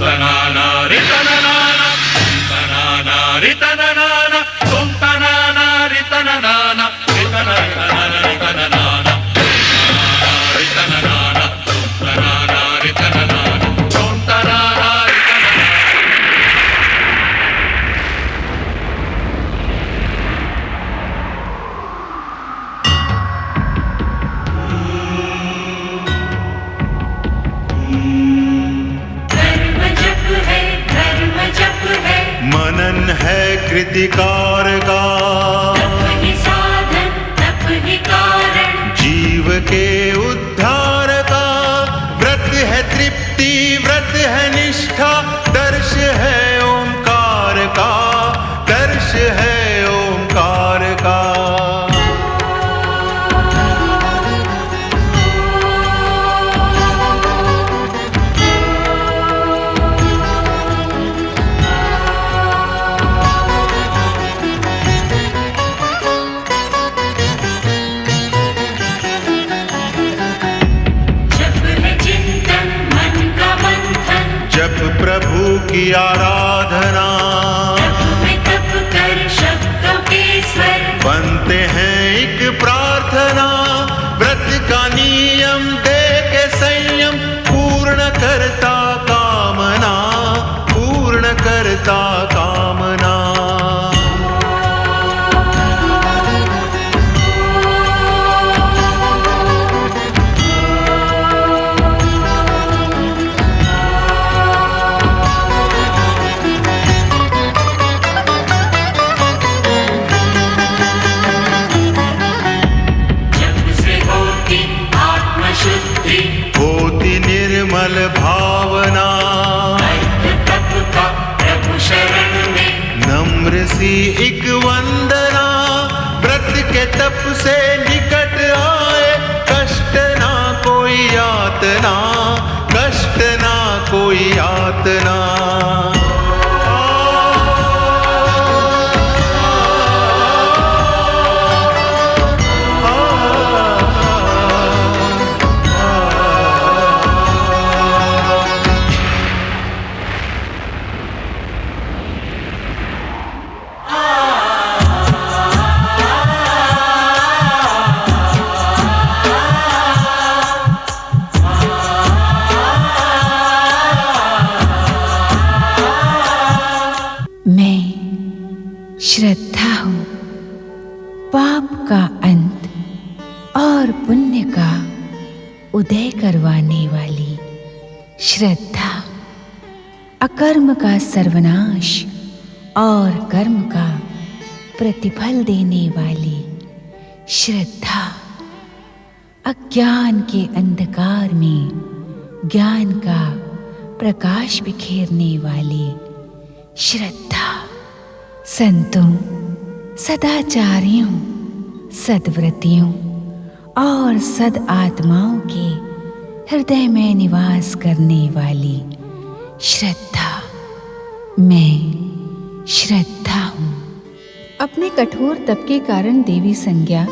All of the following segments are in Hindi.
tanana ritanana tanana ritanana tum tanana ritanana ritanana ritanana ritanana tum tanana ritanana tum tanana ritanana. मनन है कृतिकार का, तप ही साधन तप ही कारण, जीव के उद्धार का। व्रत है तृप्ति व्रत है निष्ठा, दर्श है ओंकार का, दर्श है ओंकार का। जप प्रभु की आराधना, तप कर शब्दों के स्वर, बनते हैं एक प्रार्थना। व्रत का नियम दे के संयम, पूर्ण करता कामना, पूर्ण करता कामना। होती निर्मल भावना, तप का प्रभु शरण में, नम्र सी एक वंदना। व्रत के तप से निकट आए, कष्ट ना कोई यातना, कष्ट ना कोई यातना। श्रद्धा हूँ पाप का अंत और पुण्य का उदय करवाने वाली। श्रद्धा अकर्म का सर्वनाश और कर्म का प्रतिफल देने वाली। श्रद्धा अज्ञान के अंधकार में ज्ञान का प्रकाश बिखेरने वाली। श्रद्धा संतों, सदाचारियों, सद्व्रतियों और सद आत्माओं के हृदय में निवास करने वाली। श्रद्धा, मैं श्रद्धा हूँ। अपने कठोर तप के कारण देवी संज्ञा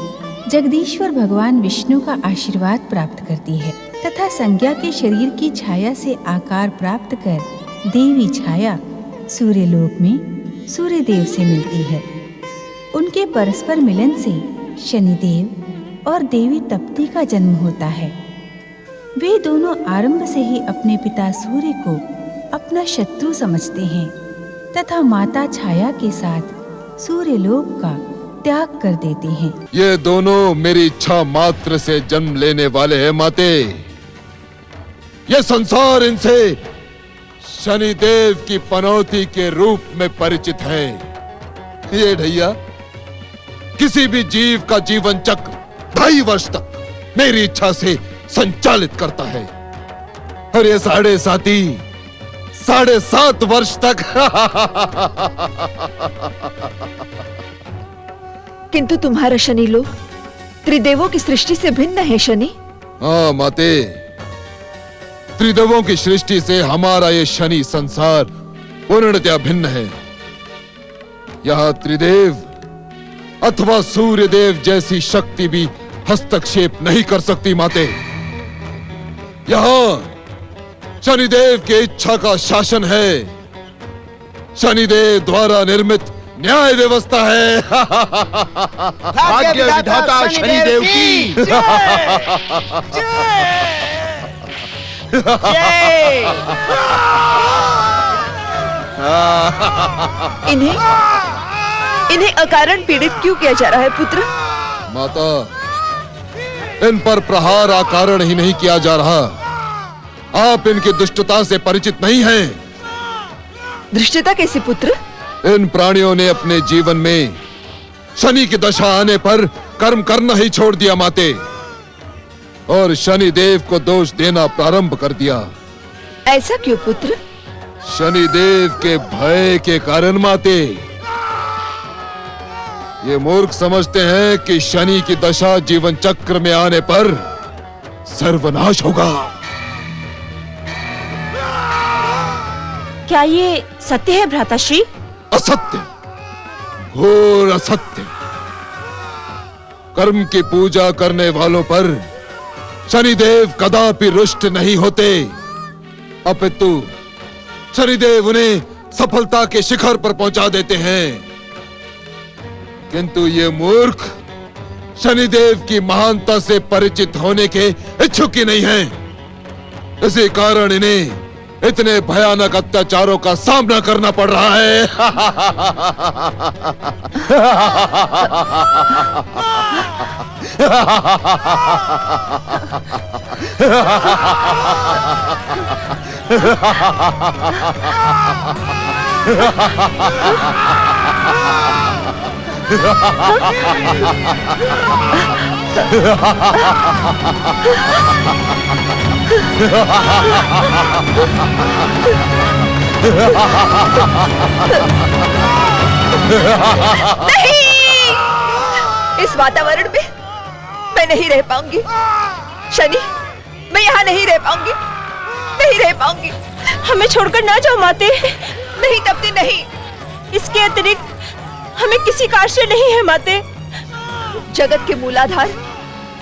जगदीश्वर भगवान विष्णु का आशीर्वाद प्राप्त करती है तथा संज्ञा के शरीर की छाया से आकार प्राप्त कर देवी छाया सूर्यलोक में सूर्यदेव से मिलती है। उनके परस्पर मिलन से शनिदेव और देवी तप्ती का जन्म होता है। वे दोनों आरंभ से ही अपने पिता सूर्य को अपना शत्रु समझते हैं तथा माता छाया के साथ सूर्यलोक का त्याग कर देते हैं। ये दोनों मेरी इच्छा मात्र से जन्म लेने वाले हैं माते। ये संसार इनसे शनिदेव की पनौती के रूप में परिचित है। ये ढैया किसी भी जीव का जीवन चक्र 2.5 वर्ष तक मेरी इच्छा से संचालित करता है और ये 7.5 वर्ष तक किंतु तुम्हारा शनि लोक त्रिदेवों की सृष्टि से भिन्न है शनि। हाँ माते, त्रिदेवों की सृष्टि से हमारा ये शनि संसार पूर्णतया भिन्न है। यहाँ त्रिदेव अथवा सूर्यदेव जैसी शक्ति भी हस्तक्षेप नहीं कर सकती माते। यहाँ शनिदेव की इच्छा का शासन है, शनिदेव द्वारा निर्मित न्याय व्यवस्था है। भाग्य विधाता शनिदेव की इन्हें अकारण पीड़ित क्यों किया जा रहा है पुत्र? माता, इन पर प्रहार अकारण ही नहीं किया जा रहा। आप इनकी दुष्टता से परिचित नहीं हैं। दृष्टता कैसी पुत्र? इन प्राणियों ने अपने जीवन में शनि की दशा आने पर कर्म करना ही छोड़ दिया माते, और शनि देव को दोष देना प्रारंभ कर दिया। ऐसा क्यों पुत्र? शनि देव के भय के कारण माते। ये मूर्ख समझते हैं कि शनि की दशा जीवन चक्र में आने पर सर्वनाश होगा। क्या ये सत्य है भ्राताश्री? असत्य, घोर असत्य। कर्म की पूजा करने वालों पर शनिदेव कदापि रुष्ट नहीं होते, अपितु शनिदेव उन्हें सफलता के शिखर पर पहुंचा देते हैं। किंतु ये मूर्ख शनिदेव की महानता से परिचित होने के इच्छुक ही नहीं हैं। इसी कारण इन्हें इतने भयानक अत्याचारों का सामना करना पड़ रहा है। नहीं! इस वातावरण में मैं नहीं रह पाऊंगी। शनि, मैं यहाँ नहीं रह पाऊंगी, नहीं रह पाऊंगी। हमें छोड़कर ना जाओ माते। नहीं तप्ती, नहीं। इसके अतिरिक्त हमें किसी का आश्रय नहीं है माते। जगत के मूलाधार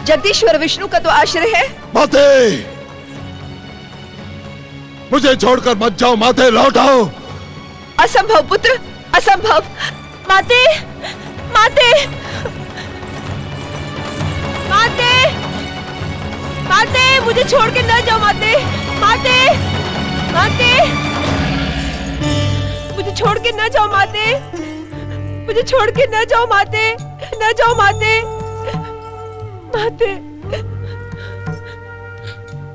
जगदीश्वर विष्णु का तो आश्रय है। माते, मुझे छोड़कर मत जाओ माते, लौट आओ। असंभव पुत्र, असंभव। माते, माते, माते, माते, मुझे छोड़ के न जाओ माते, माते, माते, मुझे छोड़ के न जाओ माते, मुझे छोड़ के न जाओ माते, न जाओ माते, माते,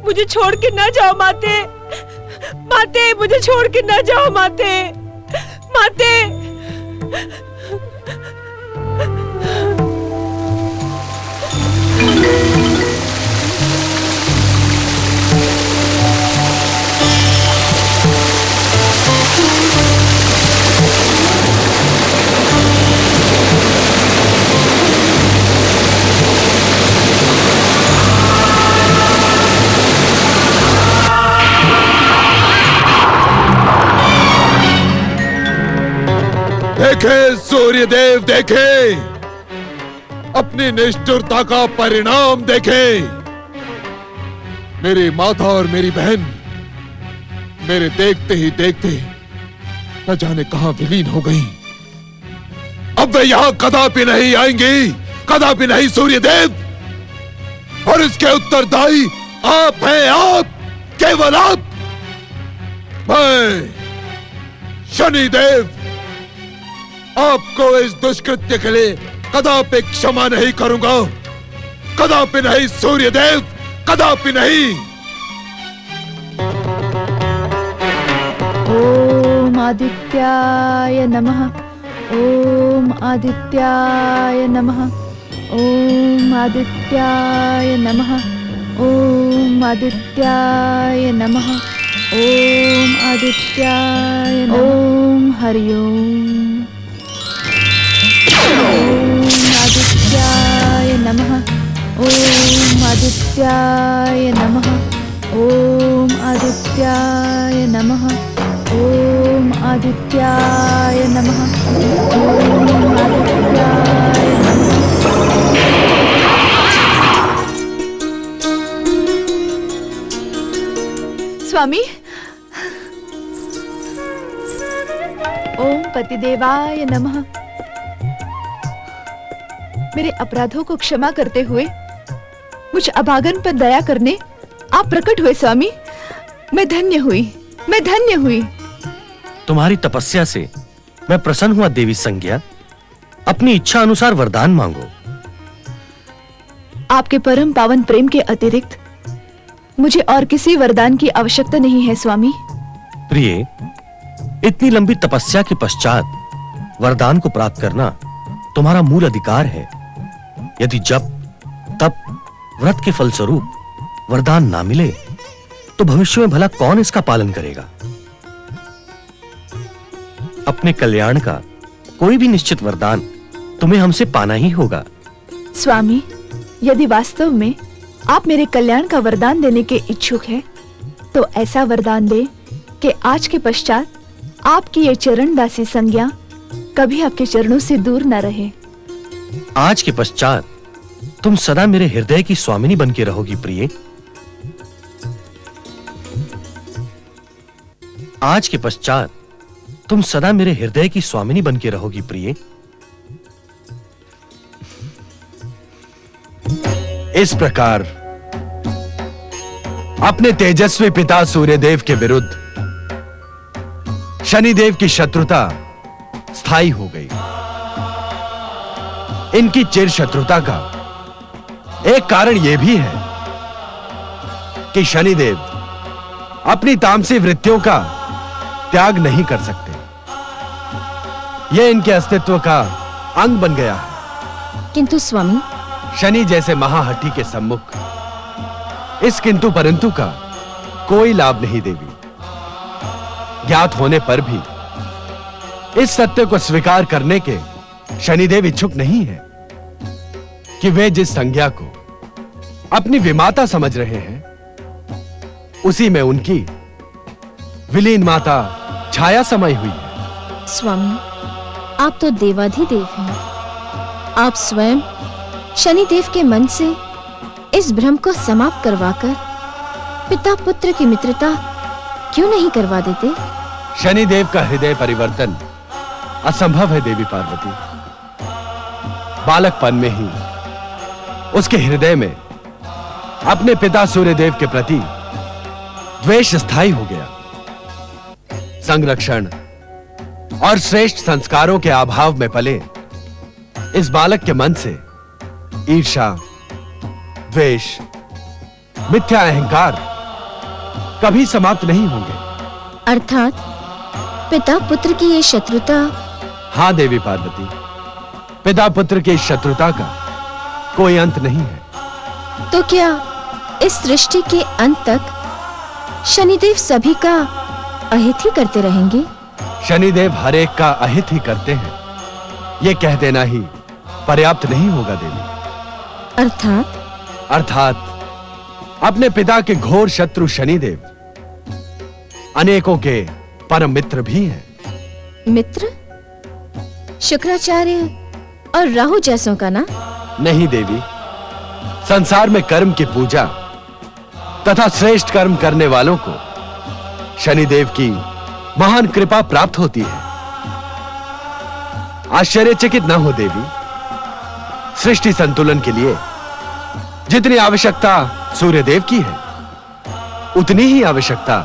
मुझे छोड़ के न जाओ माते, माते, मुझे छोड़ के न जाओ माते, माते। देखे सूर्यदेव, देखे अपनी निष्ठुरता का परिणाम, देखे। मेरी माता और मेरी बहन मेरे देखते ही देखते न जाने कहां विलीन हो गई। अब वे यहां कदापि नहीं आएंगी, कदापि नहीं सूर्यदेव। और इसके उत्तरदायी आप हैं, आप, केवल आप। मैं शनिदेव आपको इस दुष्कृत्य के लिए कदापि क्षमा नहीं करूंगा, कदापि नहीं सूर्यदेव, कदापि नहीं। ओम आदित्याय नमः, ओम आदित्याय नमः, ओम आदित्याय नमः, ओम आदित्याय नमः, ओम आदित्याय नमः, ओम हरि ओम। ओम आदित्याय नमः, ओम आदित्याय नमः, ओम आदित्याय नमः, ओम आदित्याय नमः, ओम आदित्याय नमः। स्वामी, ओम पतिदेवाय नमः। मेरे अपराधों को क्षमा करते हुए मुझ अभागन पर दया करने आप प्रकट हुए स्वामी। मैं धन्य हुई, मैं धन्य हुई। तुम्हारी तपस्या से मैं प्रसन्न हुआ देवी संज्ञा। अपनी इच्छा अनुसार वरदान मांगो। आपके परम पावन प्रेम के अतिरिक्त मुझे और किसी वरदान की आवश्यकता नहीं है स्वामी। प्रिय, इतनी लंबी तपस्या के पश्चात वरदान को प्राप्त करना तुम्हारा मूल अधिकार है। यदि जब तब व्रत के फलस्वरूप वरदान ना मिले तो भविष्य में भला कौन इसका पालन करेगा? अपने कल्याण का कोई भी निश्चित वरदान तुम्हें हमसे पाना ही होगा। स्वामी, यदि वास्तव में आप मेरे कल्याण का वरदान देने के इच्छुक हैं, तो ऐसा वरदान दे कि आज के पश्चात आपकी ये चरण दासी संज्ञा कभी आपके चरणों से दूर न रहे। आज के पश्चात तुम सदा मेरे हृदय की स्वामिनी बन के रहोगी प्रिय। आज के पश्चात तुम सदा मेरे हृदय की स्वामिनी बन के रहोगी प्रिय। इस प्रकार अपने तेजस्वी पिता सूर्यदेव के विरुद्ध शनिदेव की शत्रुता स्थायी हो गई। इनकी चिर शत्रुता का एक कारण यह भी है कि शनिदेव अपनी तामसी वृत्तियों का त्याग नहीं कर सकते। यह इनके अस्तित्व का अंग बन गया है। किंतु स्वामी, शनि जैसे महाहठी के सम्मुख इस किंतु परंतु का कोई लाभ नहीं देवी। ज्ञात होने पर भी इस सत्य को स्वीकार करने के शनिदेव इच्छुक नहीं है कि वे जिस संज्ञा को अपनी विमाता समझ रहे हैं, उसी में उनकी विलीन माता छाया समाई हुई है। स्वामी, आप तो देवाधिदेव हैं। आप स्वयं शनिदेव के मन से इस भ्रम को समाप्त करवाकर पिता पुत्र की मित्रता क्यों नहीं करवा देते? शनिदेव का हृदय परिवर्तन असंभव है देवी पार्वती। बालकपन में ही उसके हृदय में अपने पिता सूर्यदेव के प्रति द्वेष स्थायी हो गया। संरक्षण और श्रेष्ठ संस्कारों के अभाव में पले इस बालक के मन से ईर्ष्या, द्वेष, मिथ्या अहंकार कभी समाप्त नहीं होंगे। अर्थात पिता पुत्र की ये शत्रुता। हां देवी पार्वती, पिता पुत्र की शत्रुता का कोई अंत नहीं है। तो क्या इस सृष्टि के अंत तक शनिदेव सभी का अहित ही करते रहेंगे? शनिदेव हर एक का अहित ही करते हैं, ये कह देना ही पर्याप्त नहीं होगा देवी। अर्थात अपने पिता के घोर शत्रु शनिदेव अनेकों के परम मित्र भी हैं। मित्र? शुक्राचार्य और राहु जैसों का ना? नहीं देवी, संसार में कर्म की पूजा तथा श्रेष्ठ कर्म करने वालों को शनिदेव की महान कृपा प्राप्त होती है। आश्चर्यचकित न हो देवी, सृष्टि संतुलन के लिए जितनी आवश्यकता सूर्यदेव की है, उतनी ही आवश्यकता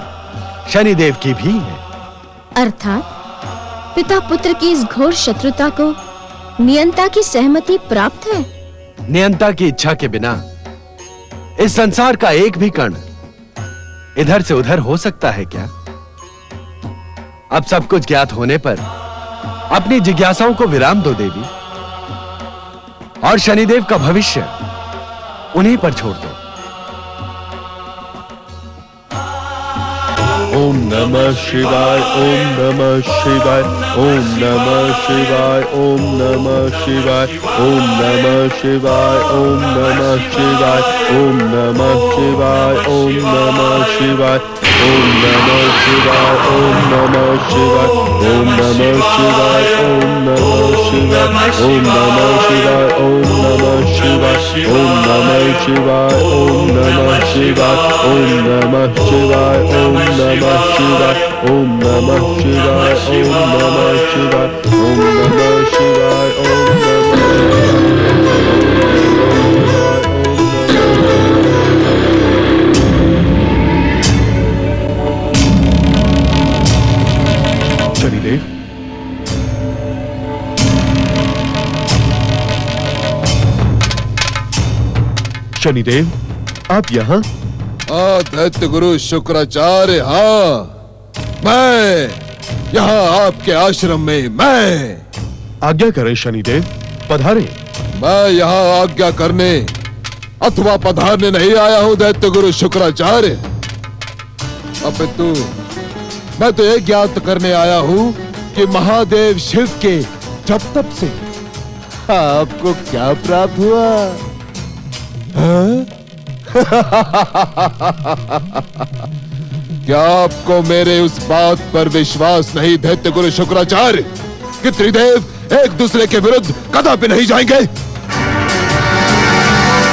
शनिदेव की भी है। अर्थात पिता पुत्र की इस घोर शत्रुता को नियंता की सहमति प्राप्त है। नियंता की इच्छा के बिना इस संसार का एक भी कण इधर से उधर हो सकता है क्या? अब सब कुछ ज्ञात होने पर अपनी जिज्ञासाओं को विराम दो देवी, और शनिदेव का भविष्य उन्हीं पर छोड़ दो। ओम नमः शिवाय, ओम नमः शिवाय, ओम नमः शिवाय, ओम नमः शिवाय, ओम नमः शिवाय, ओम नमः शिवाय, ओम नमः शिवाय, ओम नमः शिवाय, ओम नमः शिवाय, ओम नमः शिवाय, ओम नमः शिवाय, ओम नमः शिवाय, ओम नमः शिवाय, ओम नमः शिवाय, ओम नमः शिवाय, ओम नमः शिवाय, ओम नमः शिवाय, ओम नमः शिवाय, ओम नमः शिवाय, ओम नमः शिवाय, ओम नमः शिवाय, ओम शनिदेव, शनिदेव, आप यहाँ? दैत्य गुरु शुक्राचार्य, हाँ मैं यहाँ आपके आश्रम में। मैं आज्ञा करें शनिदेव, पधारे। मैं यहाँ आज्ञा करने अथवा पधारने नहीं आया हूँ दैत्य गुरु शुक्राचार्य, अपितु मैं तो ये ज्ञात करने आया हूँ कि महादेव शिव के जप तप से आपको क्या प्राप्त हुआ? क्या आपको मेरे उस बात पर विश्वास नहीं दैत्य गुरु शुक्राचार्य कि त्रिदेव एक दूसरे के विरुद्ध कदापि नहीं जाएंगे?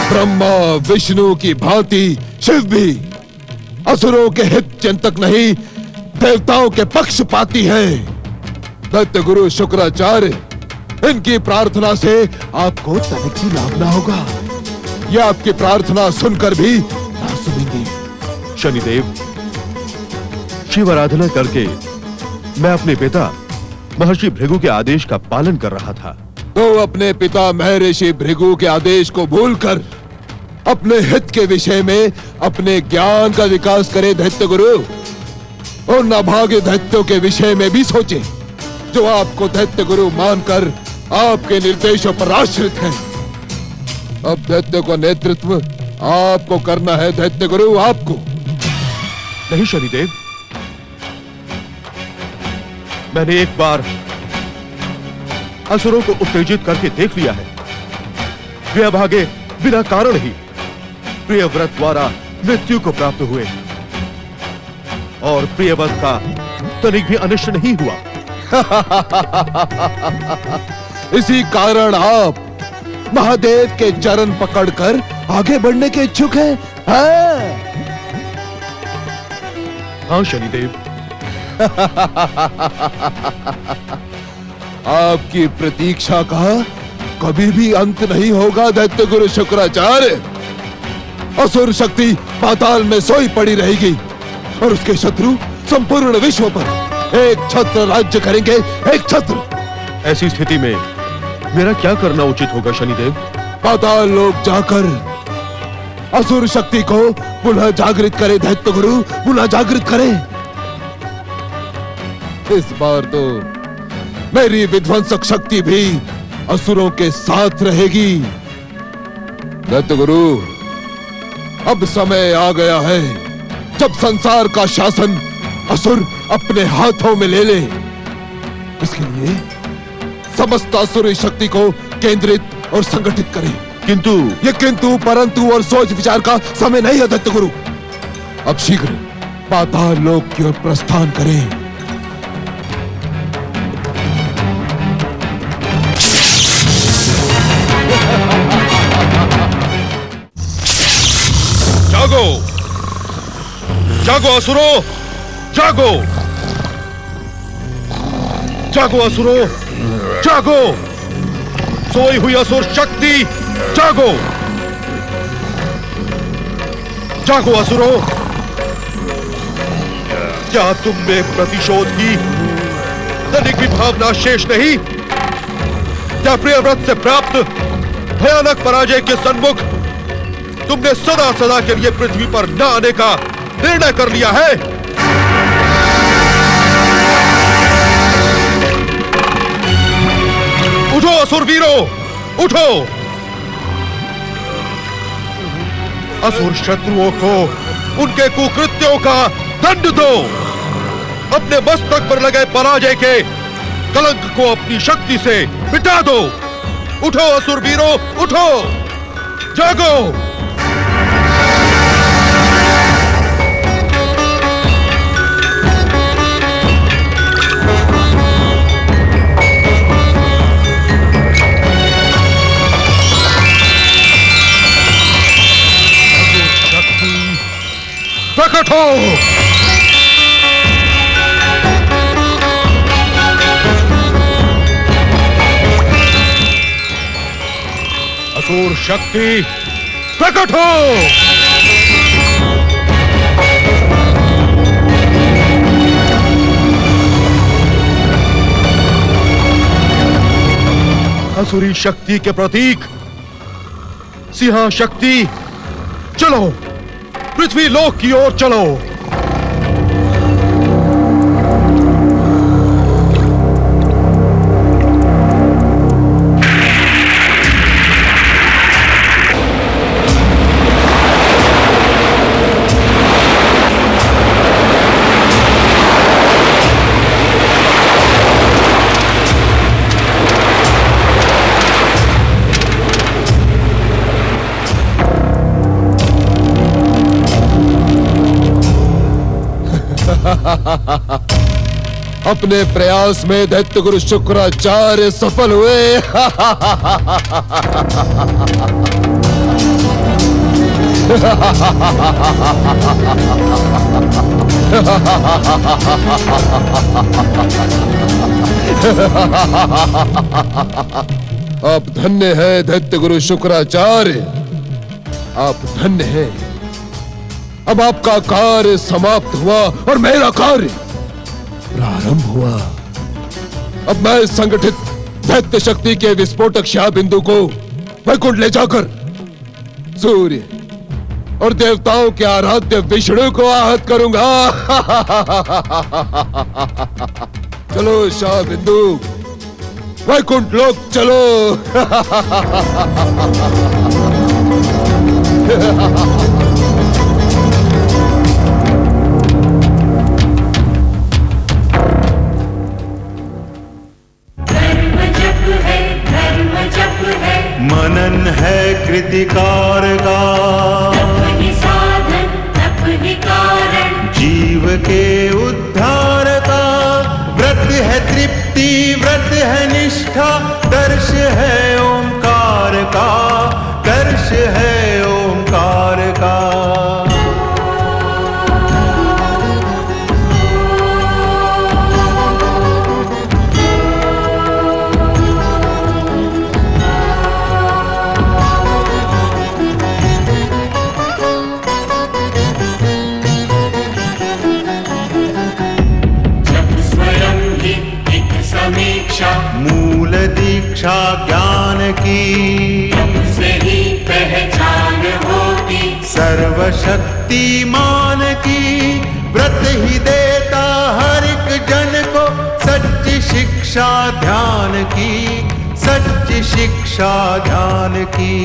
ब्रह्मा विष्णु की भांति शिव भी असुरों के हित चिंतक नहीं, देवताओं के पक्षपाती है। दैत्य गुरु शुक्राचार्य, इनकी प्रार्थना से आपको तनिक भी लाभ ना होगा। ये आपकी प्रार्थना सुनकर भी ना सुनेंगे। शनिदेव, शिव आराधना करके मैं अपने पिता महर्षि भृगु के आदेश का पालन कर रहा था। तो अपने पिता महर्षि भृगु के आदेश को भूलकर अपने हित के विषय में अपने ज्ञान का विकास करे दैत्य गुरु, और नाभागे दैत्यों के विषय में भी सोचे जो आपको दैत्य गुरु मानकर आपके निर्देशों पर आश्रित हैं। अब दैत्य का नेतृत्व आपको करना है दैत्य गुरु, आपको नहीं। शनिदेव, मैंने एक बार असुरों को उत्तेजित करके देख लिया है। वे अभागे बिना कारण ही प्रियव्रत द्वारा मृत्यु को प्राप्त हुए और प्रियव्रत का तनिक भी अनिष्ट नहीं हुआ। इसी कारण आप महादेव के चरण पकड़कर आगे बढ़ने के इच्छुक हैं? हाँ शनिदेव। आपकी प्रतीक्षा का कभी भी अंत नहीं होगा दैत्य गुरु शुक्राचार्य। असुर शक्ति पाताल में सोई पड़ी रहेगी और उसके शत्रु संपूर्ण विश्व पर एक छत्र राज्य करेंगे, एक छत्र। ऐसी स्थिति में मेरा क्या करना उचित होगा शनिदेव? पाताल लोक जाकर असुर शक्ति को पुनः जागृत करे दैत्य गुरु, पुनः जागृत करे। इस बार तो मेरी विध्वंसक शक्ति भी असुरों के साथ रहेगी। दैत्य गुरु, अब समय आ गया है जब संसार का शासन असुर अपने हाथों में ले ले। इसके लिए समस्त असुरी शक्ति को केंद्रित और संगठित करें। किंतु ये किंतु परंतु और सोच विचार का समय नहीं है दैत्य गुरु। अब शीघ्र पाताल लोक की ओर प्रस्थान करें। जागो, जागो असुरो, जागो, जागो असुरो, जागो। सोई हुई असुर शक्ति, जागो, जागो असुरो। क्या तुम में प्रतिशोध की तनिक भी भावना शेष नहीं? क्या प्रियव्रत से प्राप्त भयानक पराजय के सन्मुख तुमने सदा सदा के लिए पृथ्वी पर न आने का निर्णय कर लिया है? उठो असुर वीरों, उठो। असुर शत्रुओं को उनके कुकृत्यों का दंड दो। अपने मस्तक पर लगे पराजय के कलंक को अपनी शक्ति से मिटा दो। उठो असुर वीरों, उठो, जागो। प्रकट हो। असुर शक्ति प्रकट हो। असुरी शक्ति के प्रतीक सिंह शक्ति, चलो पृथ्वी लोक की ओर चलो। अपने प्रयास में दैत्य गुरु शुक्राचार्य सफल हुए। आप धन्य है दैत्य गुरु शुक्राचार्य, आप धन्य है। अब आपका कार्य समाप्त हुआ और मेरा कार्य प्रारंभ हुआ। अब मैं संगठित दैत्य शक्ति के विस्फोटक शाह बिंदु को वैकुंठ ले जाकर सूर्य और देवताओं के आराध्य विष्णु को आहत करूंगा। चलो शाह बिंदु, वैकुंठ लोक चलो। मनन है कृतिकार का, तप ही साधन तप ही कारण, जीव के उद्धार का। व्रत है तृप्ति, व्रत है निष्ठा, दर्श है ओंकार का, दर्श है ओंकार का। मूल दीक्षा ज्ञान की, से ही पहचान होती, सर्वशक्तिमान की। व्रत ही देता हर एक जन को सच्ची शिक्षा ध्यान की, सच्ची शिक्षा ध्यान की।